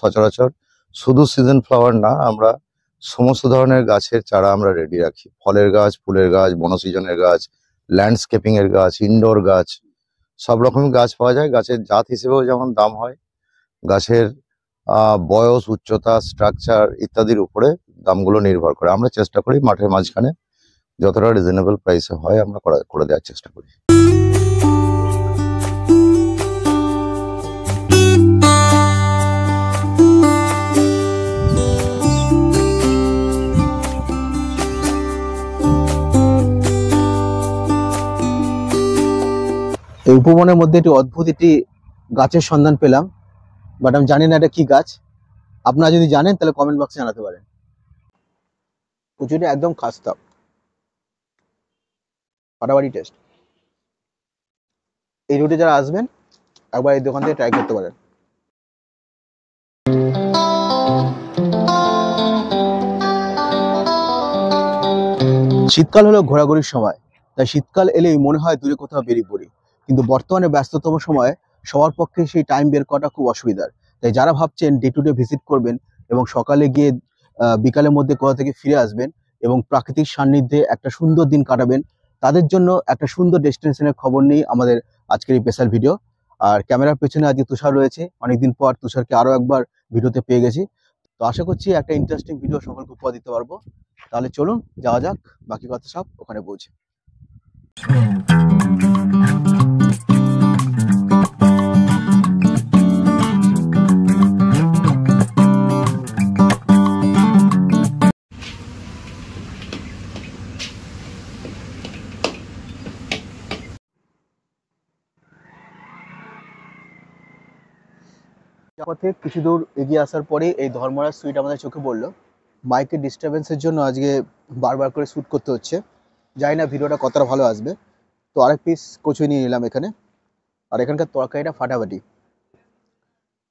সচরাচর শুধু season flower না, আমরা সমস্ত ধরনের গাছের চারা আমরা রেডি রাখি। ফলের গাছ, ফুলের গাছ, বনসৃজনের গাছ, ল্যান্ডস্কেপিং এর গাছ, ইনডোর গাছ, সব রকমের গাছ পাওয়া যায়। গাছের জাত হিসেবেও যেমন দাম হয়, গাছের বয়স, উচ্চতা, স্ট্রাকচার ইত্যাদির উপরে দামগুলো নির্ভর করে। আমরা চেষ্টা করি মাঠের মাঝখানে যতটা রিজনেবল প্রাইসে হয় আমরা করে দেওয়ার চেষ্টা করি। এই উপবনের মধ্যে একটি অদ্ভুত একটি গাছের সন্ধান পেলাম, বাট আমি জানি না এটা কি গাছ। আপনারা যদি জানেন তাহলে কমেন্ট বক্সে জানাতে পারেন। কচুরি একদম খাস্তা, ফাটাফাটি টেস্ট। এই রুটে যারা আসবেন একবার এই দোকান থেকে ট্রাই করতে পারেন। শীতকাল হলো ঘোরাঘুরির সময়, তাই শীতকাল এলেই মনে হয় দূরে কোথাও বেরিয়ে পড়ি, কিন্তু বর্তমানে ব্যস্ততম সময়ে সবার পক্ষে সেই টাইম বের করাটা খুব অসুবিধার। তাই যারা ভাবছেন ডে টু ডে ভিজিট করবেন এবং সকালে গিয়ে বিকালের মধ্যে কোথা থেকে ফিরে আসবেন এবং প্রাকৃতিক সান্নিধ্যে একটা সুন্দর দিন কাটাবেন, তাদের জন্য একটা সুন্দর ডেস্টিনেশনের খবর নিয়ে আমাদের আজকের এই স্পেশাল ভিডিও। আর ক্যামেরার পেছনে আজকে তুষার রয়েছে, অনেকদিন পর তুষারকে আরও একবার ভিডিওতে পেয়ে গেছি। তো আশা করছি একটা ইন্টারেস্টিং ভিডিও সকলকে উপহার দিতে পারবো। তাহলে চলুন যাওয়া যাক, বাকি কথা সব ওখানে পৌঁছে। পথে কিছু দূর এগিয়ে আসার পরে এই ধর্মরাজ সুইট আমাদের চোখে পড়লো। মাইকের ডিস্টারবেন্সের জন্য আজকে বারবার করে শ্যুট করতে হচ্ছে, জানি না ভিডিওটা কতটা ভালো আসবে। তো আরেক পিস কচুরি নিয়ে নিলাম এখানে। আর এখানকার তরকারিটা ফাটাফাটি,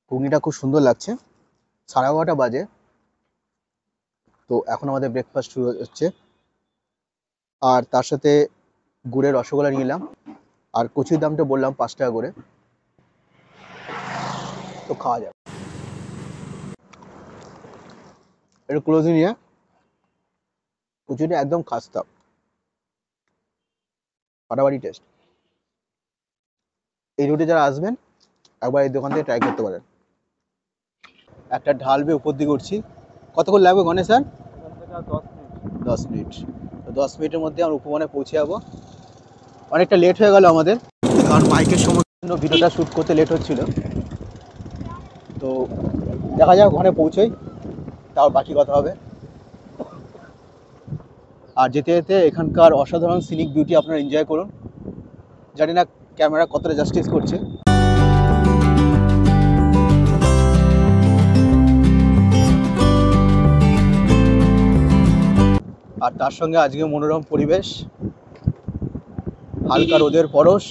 ঘুগনিটা খুব সুন্দর লাগছে। 11:30 বাজে, তো এখন আমাদের ব্রেকফাস্ট শুরু হচ্ছে। আর তার সাথে গুড়ের রসগোল্লা নিয়ে নিলাম। আর কচুরির দামটা বললাম 5 টাকা করে। তো খাওয়া যাবে। একটু ক্লোজে নিয়ে, কচুরিটা একদম খাস্তা, ফাটাফাটি টেস্ট। এই রুটে যারা আসবেন একবার এই দোকান থেকে ট্রাই করতে পারেন। একটা ঢালবে উপর দিকে উঠছি। কতক্ষণ লাগবে গণেশ স্যার? 10 মিনিট। তো 10 মিনিটের মধ্যে আমরা উপবনে পৌঁছে যাবো। অনেকটা লেট হয়ে গেল আমাদের, কারণ বাইকের জন্য ভিডিওটা শ্যুট করতে লেট হচ্ছিল। তো দেখা যাক ওখানে পৌঁছোই, তাও বাকি কথা হবে। আর যেতে যেতে এখানকার অসাধারণ সিনিক বিউটি আপনারা এনজয় করুন। জানি না ক্যামেরা কতটা জাস্টিস করছে। আর তার সঙ্গে আজকে মনোরম পরিবেশ, হালকা রোদের পরশ,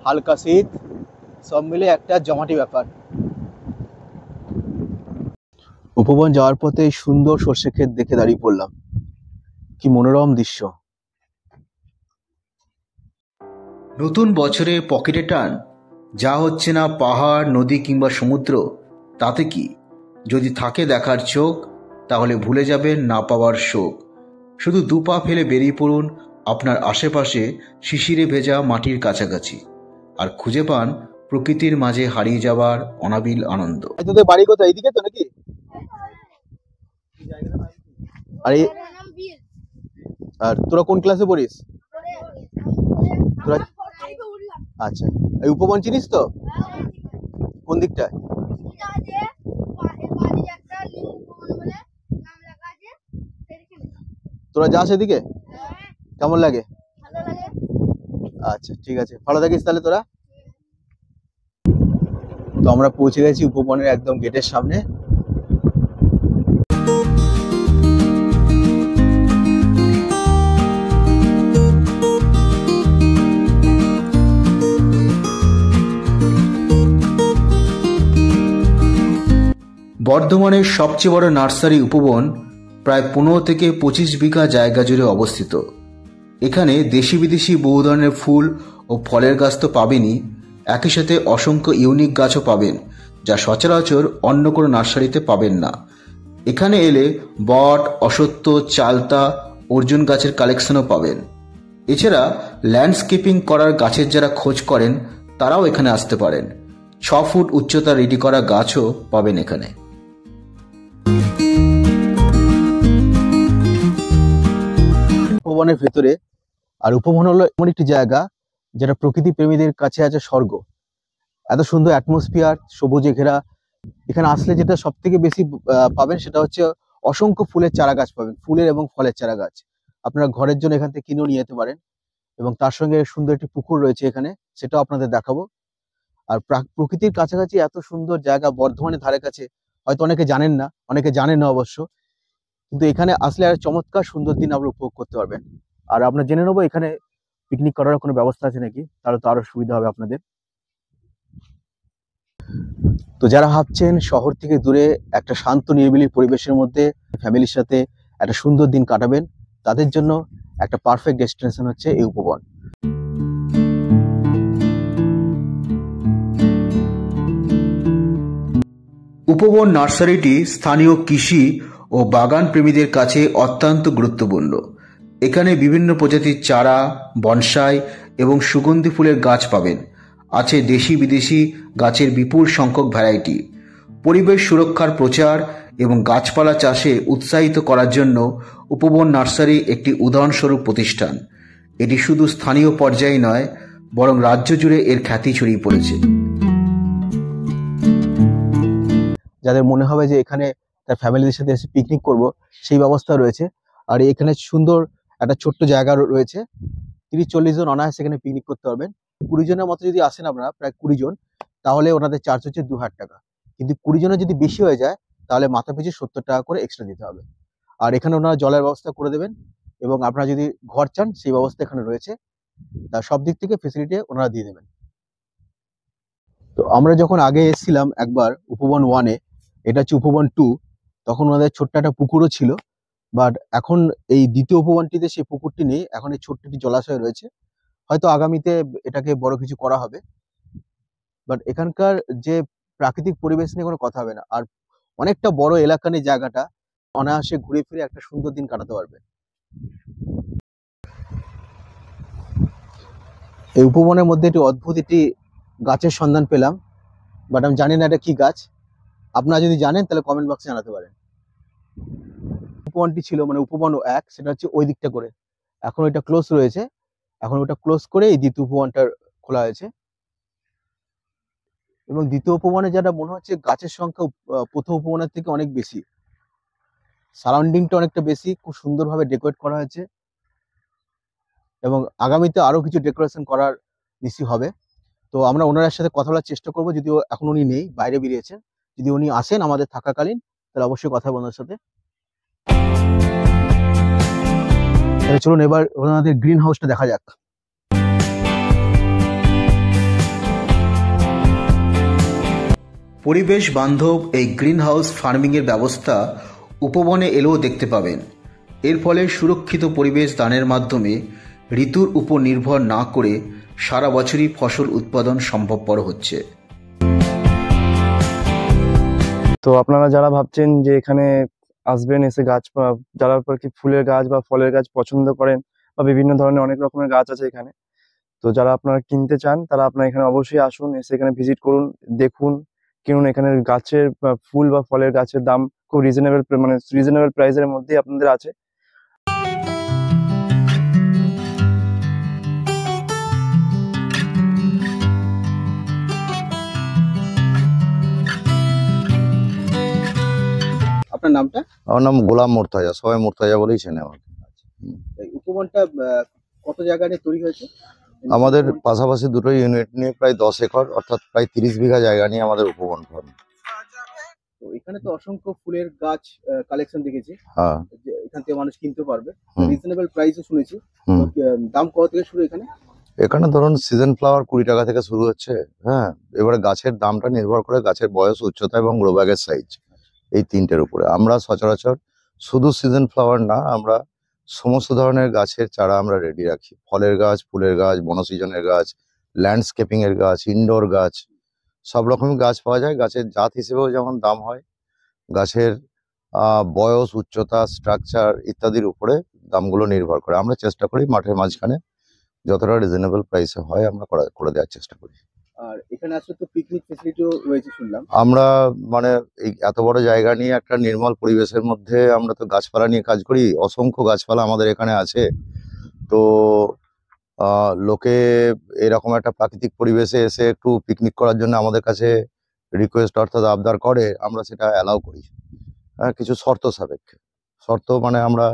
হালকা শীত, সব মিলে একটা জমাটি ব্যাপার। উপবন যাওয়ার পথে সুন্দর সর্ষে ক্ষেত দেখে দাঁড়িয়ে পড়লাম। কি মনোরম দৃশ্য। নতুন বছরে পকেটে টান, যা হচ্ছে না পাহাড়, নদী কিংবা সমুদ্র, তাতে কি? যদি থাকে দেখার চোখ, তাহলে ভুলে যাবেন না পাওয়ার শোক। শুধু 2 পা ফেলে বেরিয়ে পড়ুন আপনার আশেপাশে শিশিরে ভেজা মাটির কাছাকাছি, আর খুঁজে পান প্রকৃতির মাঝে হারিয়ে যাওয়ার অনাবিল আনন্দ। তোদের বাড়ি কোথায়? এইদিকে তো নাকি? আর তোরা কোন ক্লাসে পড়িস? তোরা আচ্ছা, এই উপবন চিনিস তো? কোন দিকটায়? তোরা যাস এদিকে? কেমন লাগে? আচ্ছা ঠিক আছে, ভালো থাকিস তাহলে তোরা। তো আমরা পৌঁছে গেছি উপবনের একদম গেটের সামনে। বর্ধমানের সবচেয়ে বড় নার্সারি উপবন প্রায় 15 থেকে 25 বিঘা জায়গা জুড়ে অবস্থিত। এখানে দেশি বিদেশি বহু ধরনের ফুল ও ফলের গাছ তো পাবেনই, একই সাথে অসংখ্য ইউনিক গাছও পাবেন, যা সচরাচর অন্য কোনো নার্সারিতে পাবেন না। এখানে এলে বট, অশ্বত্থ, চালতা, অর্জুন গাছের কালেকশনও পাবেন। এছাড়া ল্যান্ডস্কেপিং করার গাছের যারা খোঁজ করেন তারাও এখানে আসতে পারেন। 6 ফুট উচ্চতা রেডি করা গাছও পাবেন এখানে। উপবনের ভেতরে, আর উপবন হলো এমন একটি জায়গা যেটা প্রকৃতি প্রেমীদের কাছে আছে স্বর্গ। এত সুন্দর অ্যাটমসফিয়ার, সবুজে ঘেরা। এখানে আসলে যেটা সব থেকে বেশি পাবেন সেটা হচ্ছে অসংখ্য ফুলের চারা গাছ পাবেন, ফুলের এবং ফলের চারা গাছ। আপনারা ঘরের জন্য এখান থেকে কিনেও নিয়ে যেতে পারেন, এবং তার সঙ্গে সুন্দর একটি পুকুর রয়েছে এখানে, সেটাও আপনাদের দেখাবো। আর প্রকৃতির কাছাকাছি এত সুন্দর জায়গা বর্ধমানের ধারে কাছে হয়তো অনেকে জানেন না, অনেকে জানেন না অবশ্য, কিন্তু এখানে আসলে আর চমৎকার সুন্দর দিন আপনারা উপভোগ করতে পারবেন। আর আমরা জেনে নেবো এখানে পিকনিক করার কোনো ব্যবস্থা আছে নাকি, তাহলে তো আরো সুবিধা হবে আপনাদের। তো যারা ভাবছেন শহর থেকে দূরে একটা শান্ত নিরিবিলি পরিবেশের মধ্যে ফ্যামিলির সাথে একটা সুন্দর দিন কাটাবেন, তাদের জন্য একটা পারফেক্ট ডেস্টিনেশন হচ্ছে এই উপবন। উপবন নার্সারিটি স্থানীয় কৃষি ও বাগান প্রেমীদের কাছে অত্যন্ত গুরুত্বপূর্ণ। এখানে বিভিন্ন প্রজাতির চারা, বনসাই এবং সুগন্ধি ফুলের গাছ পাবেন। আছে দেশি বিদেশি গাছের বিপুল সংখ্যক ভ্যারাইটি। পরিবেশ সুরক্ষার প্রচার এবং গাছপালা চাষে উৎসাহিত করার জন্য উপবন নার্সারি একটি উদাহরণস্বরূপ প্রতিষ্ঠান। এটি শুধু স্থানীয় পর্যায়ে নয়, বরং রাজ্য জুড়ে এর খ্যাতি ছড়িয়ে পড়েছে। যাদের মনে হবে যে এখানে তার ফ্যামিলিদের সাথে এসে পিকনিক করব, সেই ব্যবস্থা রয়েছে। আর এখানে সুন্দর একটা ছোট্ট জায়গা রয়েছে, 30-40 জন অনায়াসে এখানে পিকনিক করতে পারবেন। 20 জনের মতো যদি আসেন আপনারা, প্রায় 20 জন, তাহলে ওনাদের চার্জ হচ্ছে 2000 টাকা। কিন্তু 20 জনের যদি বেশি হয়ে যায় তাহলে মাথা পিছু 70 টাকা করে এক্সট্রা দিতে হবে। আর এখানে ওনারা জলের ব্যবস্থা করে দেবেন, এবং আপনারা যদি ঘর চান সেই ব্যবস্থা এখানে রয়েছে। তার সব দিক থেকে ফেসিলিটি ওনারা দিয়ে দেবেন। তো আমরা যখন আগে এসেছিলাম একবার উপবন 1-এ, এটা হচ্ছে উপবন 2, তখন ওনাদের ছোট্ট একটা পুকুরও ছিল। বাট এখন এই দ্বিতীয় উপবনটিতে সেই পুকুরটি নেই, এখন এই ছোট্ট একটি জলাশয় রয়েছে। হয়তো আগামীতে এটাকে বড় কিছু করা হবে। বাট এখানকার যে প্রাকৃতিক পরিবেশ নিয়ে কোনো কথা হবে না। আর অনেকটা বড় এলাকা নিয়ে জায়গাটা, অনায়াসে ঘুরে ফিরে একটা সুন্দর দিন কাটাতে পারবে। এই উপবনের মধ্যে একটি অদ্ভুত একটি গাছের সন্ধান পেলাম, বাট আমি জানি না এটা কি গাছ। আপনারা যদি জানেন তাহলে কমেন্ট বক্সে জানাতে পারেন। উপবনটি ছিল মানে উপবন 1, সেটা হচ্ছে ওই দিকটা করে, এখন এটা ক্লোজ রয়েছে। এখন ওটা ক্লোজ করে এই দ্বিতীয় উপবনটা খোলা হয়েছে। এবং দ্বিতীয় উপবনে যেটা মনে হচ্ছে গাছের সংখ্যা প্রথম উপবনের থেকে অনেক বেশি, সারাউন্ডিংটা অনেকটা বেশি, খুব সুন্দরভাবে ডেকোরেট করা হয়েছে। এবং আগামীতে আরো কিছু ডেকোরেশন করার নিশ্চয়ই হবে। তো আমরা ওনার সাথে কথা বলার চেষ্টা করবো, যদিও এখন উনি নেই, বাইরে বেরিয়েছেন। যদি উনি আসেন আমাদের থাকাকালীন তাহলে অবশ্যই কথা বলবো ওনার সাথে। চলুন এবার ওনাদের গ্রিন হাউসটা দেখা যাক। পরিবেশ বান্ধব এই গ্রিন হাউস ফার্মিং এর ব্যবস্থা উপবনে এলেও দেখতে পাবেন। এর ফলে সুরক্ষিত পরিবেশ দানের মাধ্যমে ঋতুর উপর নির্ভর না করে সারা বছরই ফসল উৎপাদন সম্ভবপর হচ্ছে। তো আপনারা যারা ভাবছেন যে এখানে আসবেন, এসে গাছ যারা কি ফুলের গাছ বা ফলের গাছ পছন্দ করেন, বা বিভিন্ন ধরনের অনেক রকমের গাছ আছে এখানে, তো যারা আপনারা কিনতে চান তারা আপনারা এখানে অবশ্যই আসুন, এসে এখানে ভিজিট করুন, দেখুন, কিনুন। এখানে গাছের ফুল বা ফলের গাছের দাম খুব রিজনেবল প্রাইসের মধ্যেই আপনাদের আছে। আপনার নামটা? আমার নাম গোলাম মুর্তাজা, সবাই মুর্তাজা বলেই চেনে আমাকে। এই উপবনটা কত জায়গা নিয়ে তৈরি হয়েছে? আমাদের পাশাপাশি দুটো ইউনিট নিয়ে প্রায় 10 একর, অর্থাৎ প্রায় 30 বিঘা জায়গা নিয়ে আমাদের উপবন ফার্ম। তো এখানে তো অসংখ্য ফুলের গাছ কালেকশন দেখেছি, হ্যাঁ, এখান থেকে মানুষ কিনতে পারবে, হুম। রিজনেবল প্রাইসও শুনেছি। হুম। তো দাম কত থেকে শুরু এখানে? এখানে ধরুন সিজন ফ্লাওয়ার 20 টাকা থেকে শুরু হচ্ছে। হ্যাঁ, এবারে গাছের দামটা নির্ভর করে গাছের বয়স, উচ্চতা এবং গ্রো ব্যাগের সাইজ, এই তিনটের উপরে। আমরা সচরাচর শুধু সিজন ফ্লাওয়ার না, আমরা সমস্ত ধরনের গাছের চারা আমরা রেডি রাখি। ফলের গাছ, ফুলের গাছ, বনসিজনের গাছ, ল্যান্ডস্কেপিং এর গাছ, ইনডোর গাছ, সব রকমই গাছ পাওয়া যায়। গাছের জাত হিসেবেও যেমন দাম হয়, গাছের বয়স, উচ্চতা, স্ট্রাকচার ইত্যাদির উপরে দামগুলো নির্ভর করে। আমরা চেষ্টা করি মাঠের মাঝখানে যতটা রিজনেবল প্রাইসে হয় আমরা করে দেওয়ার চেষ্টা করি। আর এখানে আসলে তো পিকনিক ফেসিলিটিও রয়েছে শুনলাম। আমরা মানে এই এত বড় জায়গা নিয়ে একটা নির্মল পরিবেশের মধ্যে আমরা তো গাছপালা নিয়ে কাজ করি। অসংখ্য গাছপালা আমাদের এখানে আছে। তো লোকে এরকম একটা প্রাকৃতিক পরিবেশে এসে একটু পিকনিক করার জন্য আমাদের কাছে রিকোয়েস্ট অর্থাৎ আবদার করে, আমরা সেটা অ্যালাউ করি। হ্যাঁ, কিছু শর্ত সাপেক্ষে। শর্ত মানে আমরা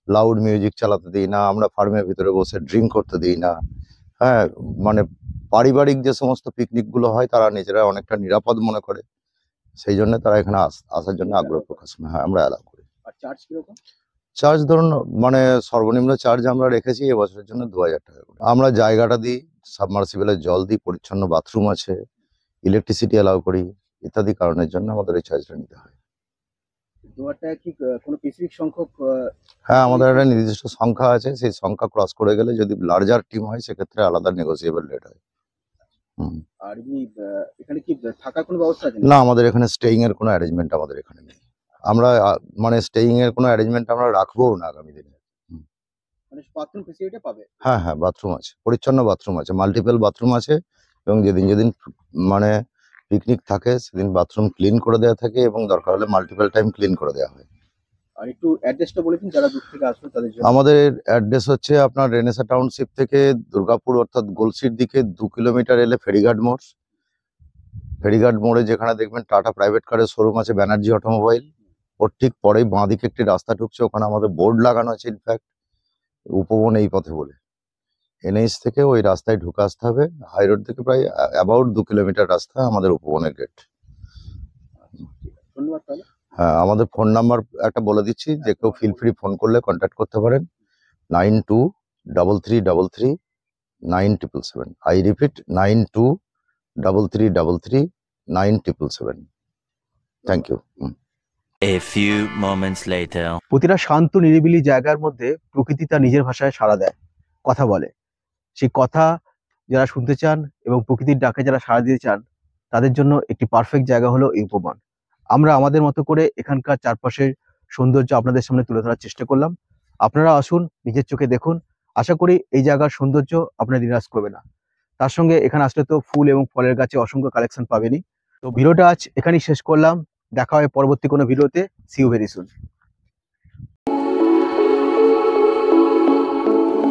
লাউড মিউজিক চালাতে দিই না, আমরা ফার্মের ভিতরে বসে ড্রিঙ্ক করতে দিই না। হ্যাঁ, মানে পারিবারিক যে সমস্ত পিকনিকগুলো হয় তারা নিজেরা অনেকটা নিরাপদ মনে করে, সেই জন্য তারা এখানে আসার জন্য আগ্রহ প্রকাশ করে। হ্যাঁ, আমরা অ্যালাউ করি। আর চার্জ কিরকম? চার্জ ধরুন মানে সর্বনিম্ন চার্জ আমরা রেখেছি এবছরের জন্য 2000 টাকা করে। আমরা জায়গাটা দিই, সাবমার্সিবলের জল দিই, পরিচ্ছন্ন বাথরুম আছে, ইলেকট্রিসিটি অ্যালাউ করি, ইত্যাদি কারণের জন্য আমাদের এই চার্জটা নিতে হয়। 2000 টাকা কি কোনো স্পেসিফিক সংখ্যক? হ্যাঁ, আমাদের একটা নির্দিষ্ট সংখ্যা আছে, সেই সংখ্যা ক্রস করে গেলে যদি লার্জার টিম হয় সেক্ষেত্রে আলাদা নেগোসিয়েবল রেট হয়। আর এখানে কি থাকার কোনো ব্যবস্থা আছে? না, আমাদের এখানে স্টেইং এর কোনো অ্যারেঞ্জমেন্ট আমাদের এখানে নেই। আমরা মানে স্টেইং এর কোনো অ্যারেঞ্জমেন্ট আমরা রাখবোও না আগামী দিনে। মানে বাথরুম ফেসিলিটি পাবে? হ্যাঁ হ্যাঁ, বাথরুম আছে, পরিচ্ছন্ন বাথরুম আছে, মাল্টিপল বাথরুম আছে, এবং যেদিন যেদিন মানে পিকনিক থাকে সেদিন বাথরুম ক্লিন করে দেওয়া থাকে এবং দরকার হলে মাল্টিপল টাইম ক্লিন করে দেওয়া হয়। আর একটু অ্যাড্রেসটা বলে দিন যারা দূর থেকে আসবে তাদের জন্য। আমাদের অ্যাড্রেস হচ্ছে আপনার রেনেসা টাউনশিপ থেকে দুর্গাপুর অর্থাৎ গোলসির দিকে 2 কিলোমিটার এলে ফেরিঘাট মোড়। ফেরিঘাট মোড়ে যেখানে দেখবেন টাটা প্রাইভেট কারের শোরুম আছে, ব্যানার্জি অটোমোবাইল, ওর ঠিক পরেই বাঁ দিকে একটি রাস্তা ঢুকছে, ওখানে আমাদের বোর্ড লাগানো আছে ইনফ্যাক্ট, উপবন এই পথে বলে। এনএইচ থেকে ওই রাস্তায় ঢুকে আসতে হবে, হাই রোড থেকে প্রায় অ্যাবাউট 2 কিলোমিটার রাস্তা আমাদের উপবনের গেট। ধন্যবাদ তাহলে। হ্যাঁ, আমাদের ফোন নাম্বার একটা বলে দিচ্ছি, যে কেউ ফিল ফ্রি ফোন করলে কন্ট্যাক্ট করতে পারেন, 923333 I repeat 923333 thank you. A few moments later. প্রতিটা শান্ত নিরিবিলি জায়গার মধ্যে প্রকৃতি তার নিজের ভাষায় সাড়া দেয়, কথা বলে। সেই কথা যারা শুনতে চান এবং প্রকৃতির ডাকে যারা সাড়া দিতে চান তাদের জন্য একটি পারফেক্ট জায়গা হলো এই উপবন। আমরা আমাদের মতো করে এখানকার চারপাশের সৌন্দর্য আপনাদের সামনে তুলে ধরার চেষ্টা করলাম। আপনারা আসুন, নিজের চোখে দেখুন। আশা করি এই জায়গার সৌন্দর্য আপনার নিরাশ করবে না। তার সঙ্গে এখানে আসলে তো ফুল এবং ফলের গাছে অসংখ্য কালেকশন পাবেনই। তো ভিডিওটা আজ এখানেই শেষ করলাম। দেখা হয় পরবর্তী কোনো ভিডিওতে। See you very soon.